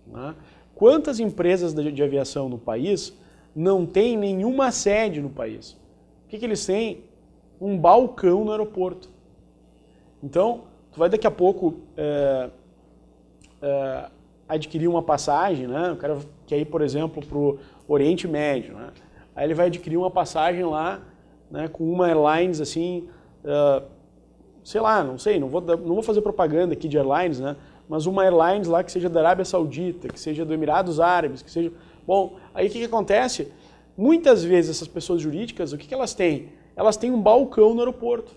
né? Quantas empresas de aviação no país não tem nenhuma sede no país? O que eles têm? Um balcão no aeroporto. Então, tu vai daqui a pouco adquirir uma passagem, né? O cara quer ir, por exemplo, para o Oriente Médio, né? Aí ele vai adquirir uma passagem lá, né, com uma airlines assim, sei lá, não sei, não vou fazer propaganda aqui de airlines, né? Mas uma airlines lá que seja da Arábia Saudita, que seja do Emirados Árabes, que seja... Bom, aí o que acontece? Muitas vezes essas pessoas jurídicas, o que elas têm? Elas têm um balcão no aeroporto,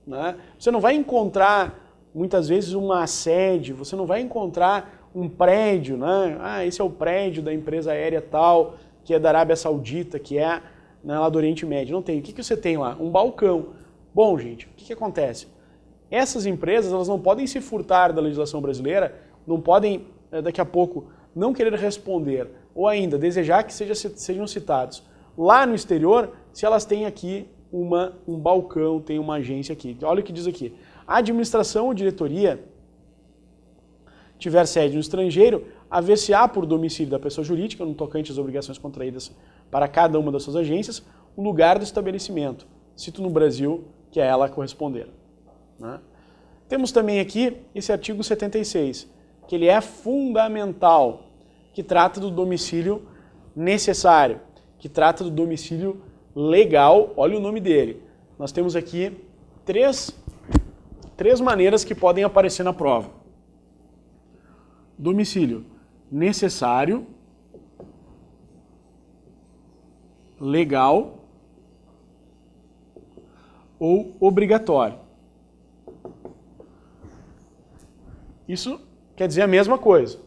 né? Você não vai encontrar, muitas vezes, uma sede, você não vai encontrar um prédio, né? Esse é o prédio da empresa aérea tal, que é da Arábia Saudita, que é, né, lá do Oriente Médio. Não tem. O que você tem lá? Um balcão. Bom, gente, o que acontece? Essas empresas, elas não podem se furtar da legislação brasileira, não podem, daqui a pouco, não querer responder, ou ainda desejar que sejam citados lá no exterior, se elas têm aqui um balcão, tem uma agência aqui. Olha o que diz aqui. A administração ou diretoria tiver sede no estrangeiro, haver-se-á por domicílio da pessoa jurídica, no tocante às obrigações contraídas para cada uma das suas agências, o lugar do estabelecimento. Cito no Brasil, que é ela a corresponder, né? Temos também aqui esse artigo 76, que ele é fundamental, que trata do domicílio necessário, que trata do domicílio legal. Olha o nome dele. Nós temos aqui três três maneiras que podem aparecer na prova. Domicílio necessário, legal ou obrigatório. Isso quer dizer a mesma coisa.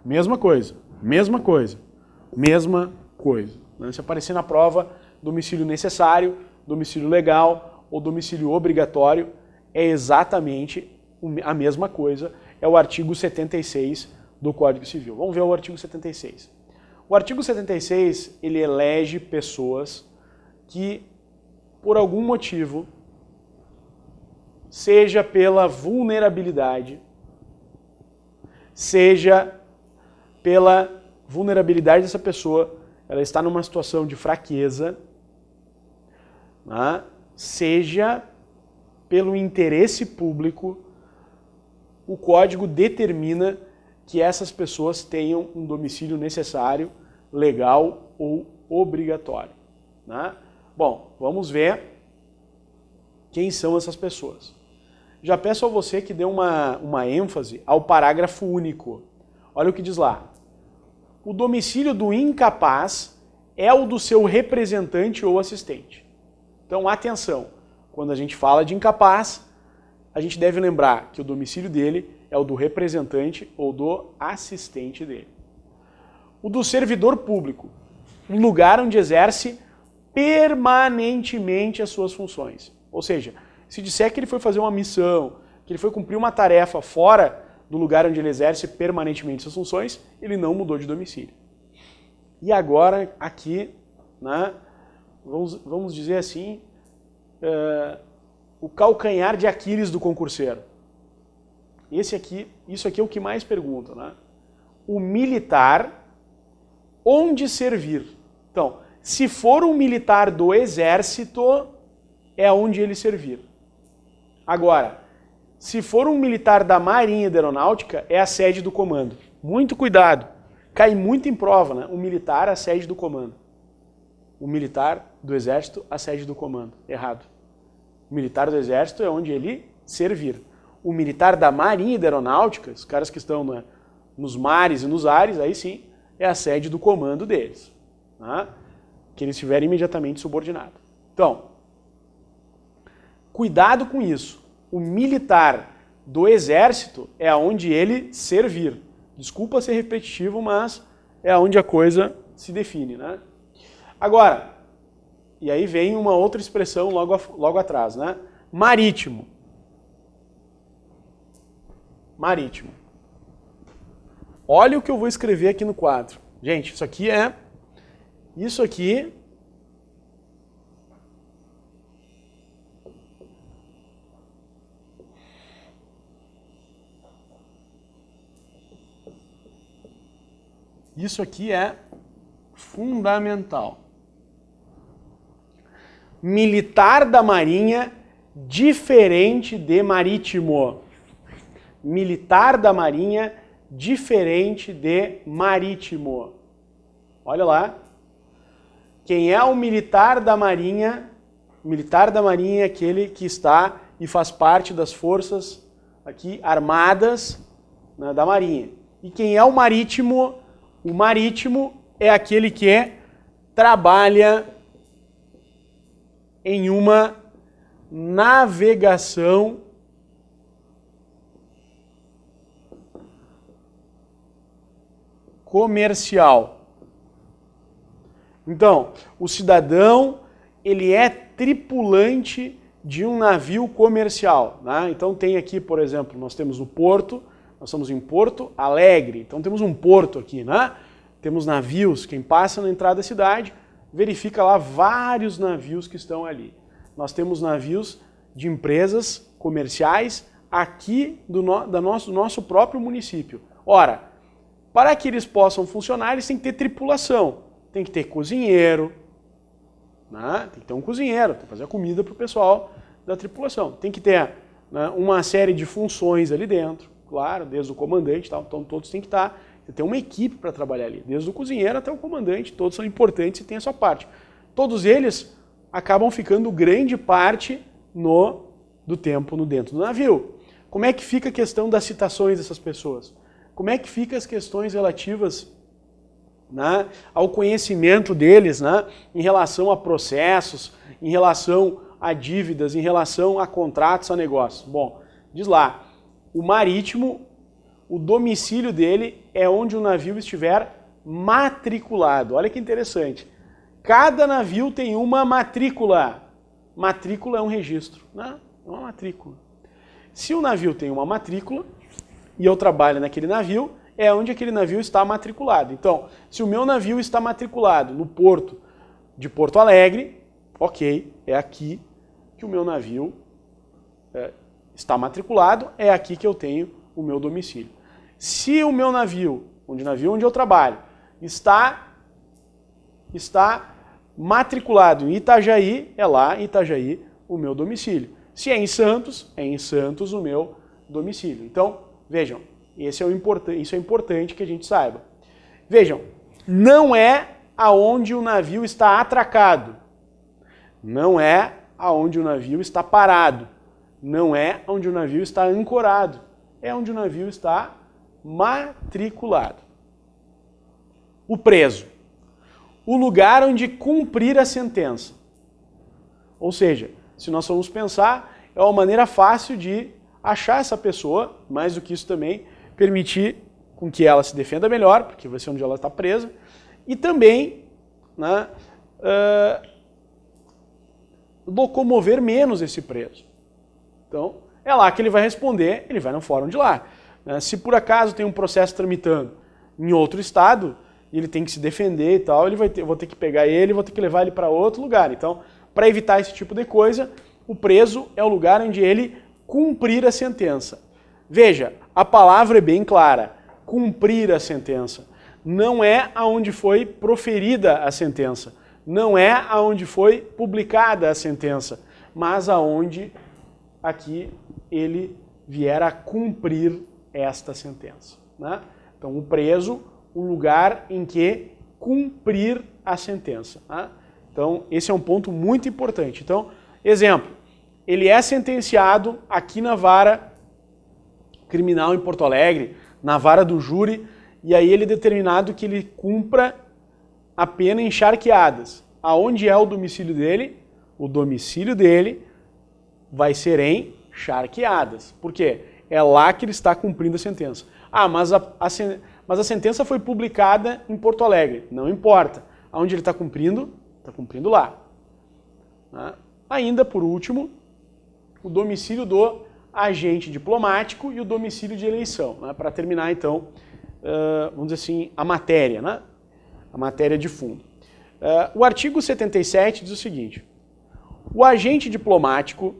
Mesma coisa, mesma coisa, mesma coisa. Se aparecer na prova domicílio necessário, domicílio legal ou domicílio obrigatório, é exatamente a mesma coisa. É o artigo 76 do Código Civil. Vamos ver o artigo 76. O artigo 76, ele elege pessoas que, por algum motivo, seja pela vulnerabilidade, seja pela vulnerabilidade dessa pessoa, ela está numa situação de fraqueza, né? Seja pelo interesse público, o Código determina que essas pessoas tenham um domicílio necessário, legal ou obrigatório, né? Bom, vamos ver quem são essas pessoas. Já peço a você que dê uma ênfase ao parágrafo único. Olha o que diz lá. O domicílio do incapaz é o do seu representante ou assistente. Então, atenção, quando a gente fala de incapaz, a gente deve lembrar que o domicílio dele é o do representante ou do assistente dele. O do servidor público, um lugar onde exerce permanentemente as suas funções. Ou seja, se disser que ele foi fazer uma missão, que ele foi cumprir uma tarefa fora do lugar onde ele exerce permanentemente suas funções, ele não mudou de domicílio. E agora, aqui, né, vamos dizer assim, o calcanhar de Aquiles do concurseiro. Isso aqui é o que mais pergunta, né? O militar, onde servir? Então, se for um militar do exército, é onde ele servir. Agora, se for um militar da Marinha e da Aeronáutica, é a sede do comando. Muito cuidado. Cai muito em prova, né? O militar, a sede do comando. O militar do Exército, a sede do comando. Errado. O militar do Exército é onde ele servir. O militar da Marinha e da Aeronáutica, os caras que estão nos mares e nos ares, aí sim, é a sede do comando deles. Tá? Que eles estiverem imediatamente subordinados. Então, cuidado com isso. O militar do Exército é onde ele servir. Desculpa ser repetitivo, mas é onde a coisa se define, né? Agora, e aí vem uma outra expressão logo atrás, né? Marítimo. Marítimo. Olha o que eu vou escrever aqui no quadro. Gente, isso aqui é fundamental. Militar da Marinha diferente de marítimo. Militar da Marinha diferente de marítimo. Olha lá. Quem é o militar da Marinha? O militar da Marinha é aquele que está e faz parte das forças aqui armadas, né, da Marinha. E quem é o marítimo? O marítimo é aquele que trabalha em uma navegação comercial. Então, o cidadão, ele é tripulante de um navio comercial, né? Então tem aqui, por exemplo, nós temos o porto, nós estamos em Porto Alegre, então temos um porto aqui, né? Temos navios, quem passa na entrada da cidade, verifica lá vários navios que estão ali. Nós temos navios de empresas comerciais aqui do nosso próprio município. Ora, para que eles possam funcionar, eles têm que ter tripulação, tem que ter cozinheiro, né? Tem que ter um cozinheiro, tem que fazer a comida para o pessoal da tripulação. Tem que ter, né, uma série de funções ali dentro, claro, desde o comandante, tal, então todos têm que estar, tem uma equipe para trabalhar ali, desde o cozinheiro até o comandante, todos são importantes e têm a sua parte. Todos eles acabam ficando grande parte no do tempo dentro do navio. Como é que fica a questão das citações dessas pessoas? Como é que ficam as questões relativas, né, ao conhecimento deles, né, em relação a processos, em relação a dívidas, em relação a contratos, a negócios? Bom, diz lá, o marítimo, o domicílio dele é onde o navio estiver matriculado. Olha que interessante. Cada navio tem uma matrícula. Matrícula é um registro, né? É uma matrícula. Se o navio tem uma matrícula e eu trabalho naquele navio, é onde aquele navio está matriculado. Então, se o meu navio está matriculado no porto de Porto Alegre, ok, é aqui que o meu navio está matriculado, é aqui que eu tenho o meu domicílio. Se o meu navio onde eu trabalho, está matriculado em Itajaí, é lá em Itajaí o meu domicílio. Se é em Santos o meu domicílio. Então, vejam, isso é importante que a gente saiba. Vejam, não é aonde o navio está atracado, não é aonde o navio está parado, não é onde o navio está ancorado, é onde o navio está matriculado. O preso, o lugar onde cumprir a sentença. Ou seja, se nós formos pensar, é uma maneira fácil de achar essa pessoa, mais do que isso também, permitir com que ela se defenda melhor, porque vai ser onde ela está presa, e também, né, locomover menos esse preso. Então, é lá que ele vai responder, ele vai no fórum de lá. Se por acaso tem um processo tramitando em outro estado, e ele tem que se defender e tal, eu vou ter que pegar ele, vou ter que levar ele para outro lugar. Então, para evitar esse tipo de coisa, o preso é o lugar onde ele cumprir a sentença. Veja, a palavra é bem clara, cumprir a sentença. Não é aonde foi proferida a sentença, não é aonde foi publicada a sentença, mas aonde aqui ele vier a cumprir esta sentença, né? Então, o preso, o lugar em que cumprir a sentença, né? Então, esse é um ponto muito importante. Então, exemplo, ele é sentenciado aqui na vara criminal em Porto Alegre, na vara do júri, e aí ele é determinado que ele cumpra a pena em Charqueadas. Aonde é o domicílio dele? O domicílio dele vai ser em Charqueadas. Por quê? É lá que ele está cumprindo a sentença. Ah, mas a sentença foi publicada em Porto Alegre. Não importa. Aonde ele está cumprindo? Está cumprindo lá. Ainda, por último, o domicílio do agente diplomático e o domicílio de eleição. Para terminar, então, vamos dizer assim, a matéria, né? A matéria de fundo. O artigo 77 diz o seguinte: o agente diplomático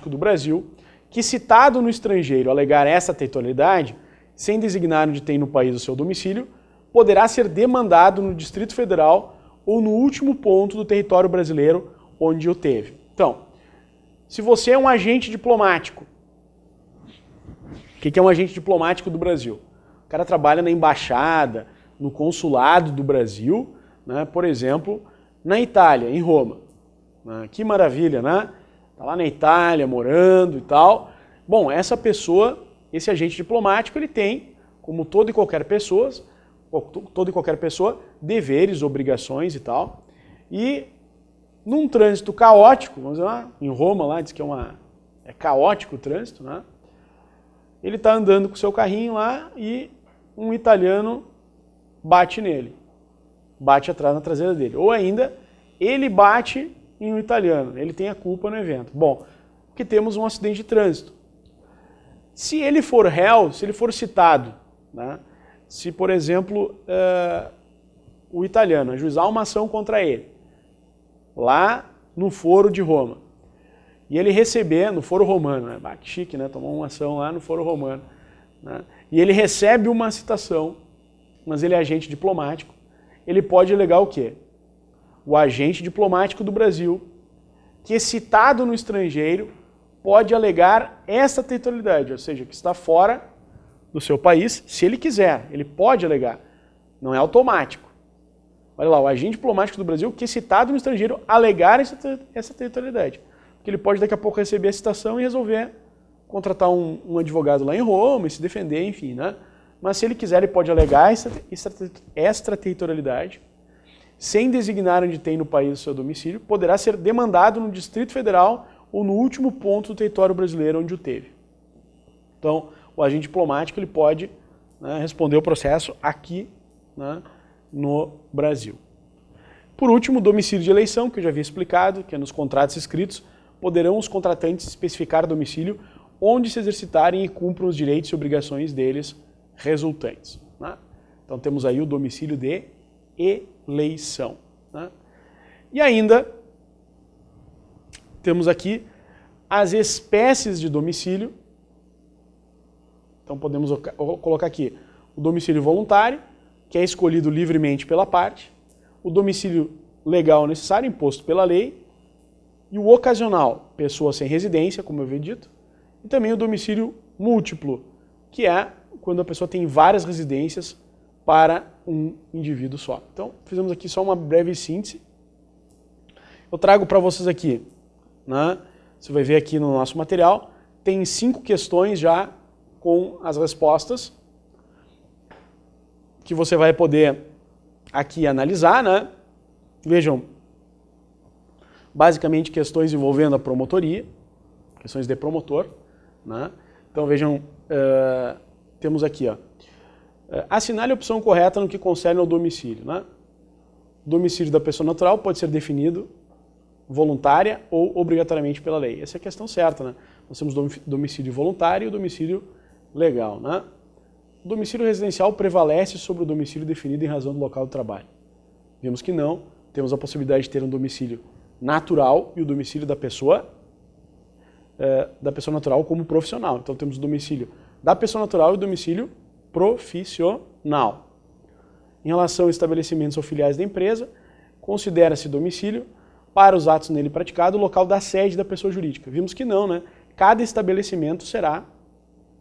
do Brasil, que citado no estrangeiro alegar essa territorialidade, sem designar onde tem no país o seu domicílio, poderá ser demandado no Distrito Federal ou no último ponto do território brasileiro onde o teve. Então, se você é um agente diplomático, o que é um agente diplomático do Brasil? O cara trabalha na embaixada, no consulado do Brasil, né, por exemplo, na Itália, em Roma. Que maravilha, né? Está lá na Itália, morando e tal. Bom, essa pessoa, esse agente diplomático, ele tem, como toda e qualquer pessoa, deveres, obrigações e tal. E num trânsito caótico, vamos dizer lá, em Roma, lá diz que é caótico o trânsito, né? Ele está andando com o seu carrinho lá e um italiano bate nele. Bate atrás na traseira dele. Ou ainda, ele bate em um italiano. Ele tem a culpa no evento. Bom, porque temos um acidente de trânsito. Se ele for réu, se ele for citado, né? Se, por exemplo, o italiano ajuizar uma ação contra ele, lá no Foro de Roma, e ele receber, no Foro Romano, né? Bate chique, né? Tomou uma ação lá no Foro Romano, né? E ele recebe uma citação, mas ele é agente diplomático, ele pode alegar o quê? O agente diplomático do Brasil, que é citado no estrangeiro, pode alegar essa territorialidade, ou seja, que está fora do seu país, se ele quiser, ele pode alegar, não é automático. Olha lá, o agente diplomático do Brasil, que é citado no estrangeiro, alegar essa territorialidade. que ele pode daqui a pouco receber a citação e resolver contratar um advogado lá em Roma e se defender, enfim, né? Mas se ele quiser, ele pode alegar extraterritorialidade, sem designar onde tem no país o seu domicílio, poderá ser demandado no Distrito Federal ou no último ponto do território brasileiro onde o teve. Então, o agente diplomático ele pode, né, responder o processo aqui, né, no Brasil. Por último, o domicílio de eleição, que eu já havia explicado, que é nos contratos escritos, poderão os contratantes especificar domicílio onde se exercitarem e cumpram os direitos e obrigações deles resultantes, né? Então temos aí o domicílio de eleição, né? E ainda temos aqui as espécies de domicílio. Então podemos colocar aqui o domicílio voluntário, que é escolhido livremente pela parte, o domicílio legal necessário, imposto pela lei, e o ocasional, pessoa sem residência, como eu havia dito, e também o domicílio múltiplo, que é quando a pessoa tem várias residências para um indivíduo só. Então, fizemos aqui só uma breve síntese. Eu trago para vocês aqui, né? Você vai ver aqui no nosso material, tem 5 questões já com as respostas, que você vai poder aqui analisar, né? Vejam, basicamente questões envolvendo a promotoria, questões de promotor, né? Então vejam, temos aqui, ó, assinale a opção correta no que concerne ao domicílio, né? O domicílio da pessoa natural pode ser definido voluntária ou obrigatoriamente pela lei. Essa é a questão certa, né? Nós temos domicílio voluntário e o domicílio legal, né? O domicílio residencial prevalece sobre o domicílio definido em razão do local do trabalho. Vimos que não, temos a possibilidade de ter um domicílio natural e o domicílio da pessoa natural como profissional. Então temos o domicílio da pessoa natural e o domicílio profissional. Em relação a estabelecimentos ou filiais da empresa, considera-se domicílio para os atos nele praticados o local da sede da pessoa jurídica. Vimos que não, né? Cada estabelecimento será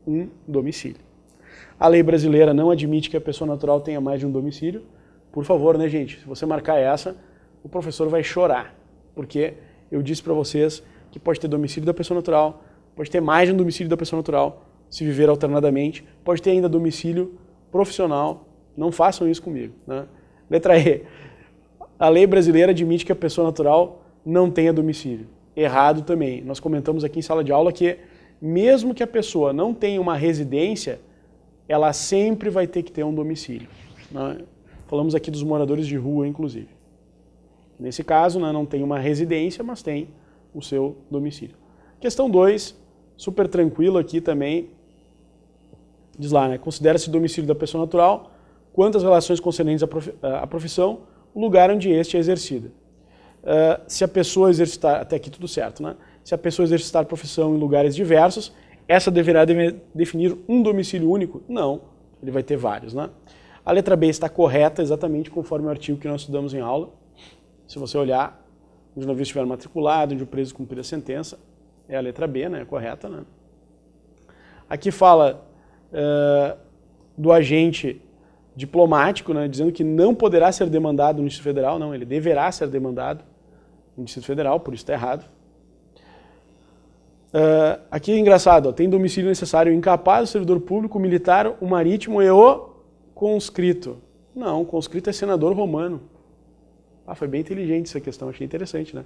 um domicílio. A lei brasileira não admite que a pessoa natural tenha mais de um domicílio. Por favor, né, gente? Se você marcar essa, o professor vai chorar, porque eu disse para vocês que pode ter domicílio da pessoa natural, pode ter mais de um domicílio da pessoa natural, se viver alternadamente, pode ter ainda domicílio profissional. Não façam isso comigo, né? Letra E. A lei brasileira admite que a pessoa natural não tenha domicílio. Errado também. Nós comentamos aqui em sala de aula que mesmo que a pessoa não tenha uma residência, ela sempre vai ter que ter um domicílio, né? Falamos aqui dos moradores de rua, inclusive. Nesse caso, né, não tem uma residência, mas tem o seu domicílio. Questão 2, super tranquilo aqui também. Diz lá, né, considera-se domicílio da pessoa natural quantas relações concernentes à profissão, o lugar onde este é exercida. Se a pessoa exercitar, até aqui tudo certo, né? Se a pessoa exercitar profissão em lugares diversos, essa deverá definir um domicílio único? Não, ele vai ter vários, né? A letra B está correta, exatamente conforme o artigo que nós estudamos em aula. Se você olhar, onde o navio estiver matriculado, onde o preso cumprir a sentença, é a letra B, né? Correta, né? Aqui fala do agente diplomático, né? Dizendo que não poderá ser demandado no Distrito Federal. Não, ele deverá ser demandado no Distrito Federal, por isso está errado. Aqui é engraçado, ó, tem domicílio necessário o incapaz, o servidor público, o militar, o marítimo e o conscrito. Não, o conscrito é senador romano. Foi bem inteligente essa questão, achei interessante, né?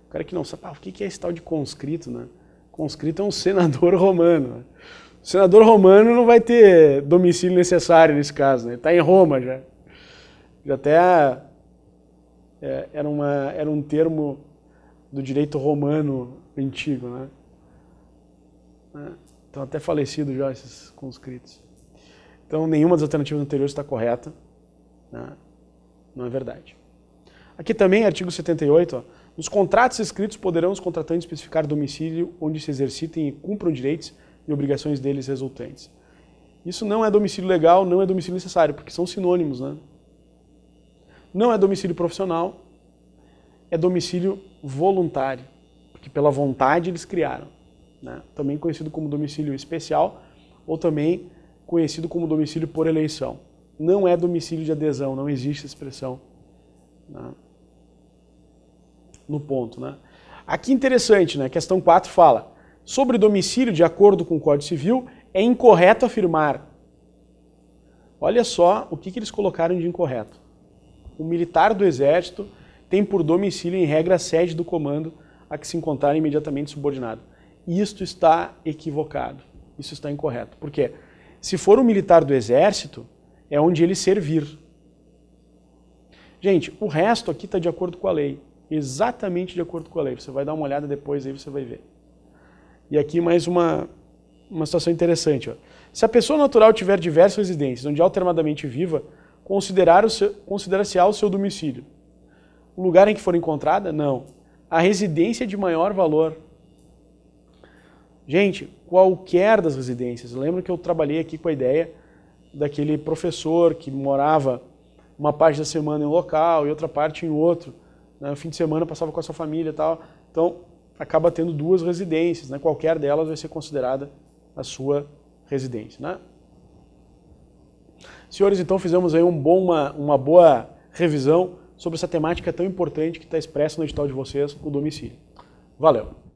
O cara que não sabe, o que é esse tal de conscrito, né? Conscrito é um senador romano. Né? O senador romano não vai ter domicílio necessário nesse caso, né? Ele está em Roma já. Já até era um termo do direito romano antigo, né? Estão até falecidos já esses conscritos. Então nenhuma das alternativas anteriores está correta, né? Não é verdade. Aqui também, artigo 78, ó, nos contratos escritos poderão os contratantes especificar domicílio onde se exercitem e cumpram direitos e obrigações deles resultantes. Isso não é domicílio legal, não é domicílio necessário, porque são sinônimos, né? Não é domicílio profissional, é domicílio voluntário, porque pela vontade eles criaram, né? Também conhecido como domicílio especial ou também conhecido como domicílio por eleição. Não é domicílio de adesão, não existe expressão, né, no ponto, né? Aqui interessante, né? Questão 4 fala, sobre domicílio de acordo com o Código Civil, é incorreto afirmar. Olha só o que eles colocaram de incorreto. O militar do Exército tem por domicílio, em regra, a sede do comando a que se encontrar imediatamente subordinado. Isto está equivocado. Isso está incorreto. Por quê? Se for um militar do Exército, é onde ele servir. Gente, o resto aqui está de acordo com a lei. Exatamente de acordo com a lei. Você vai dar uma olhada depois aí, você vai ver. E aqui mais uma situação interessante. Ó. Se a pessoa natural tiver diversas residências, onde alternadamente viva, considerar-se-á o seu domicílio. O lugar em que for encontrada? Não. A residência de maior valor. Gente, qualquer das residências. Lembra que eu trabalhei aqui com a ideia daquele professor que morava uma parte da semana em um local e outra parte em outro. No fim de semana passava com a sua família e tal. Então, acaba tendo duas residências. Né? Qualquer delas vai ser considerada a sua residência. Né? Senhores, então fizemos aí uma boa revisão sobre essa temática tão importante que está expressa no edital de vocês, o domicílio. Valeu!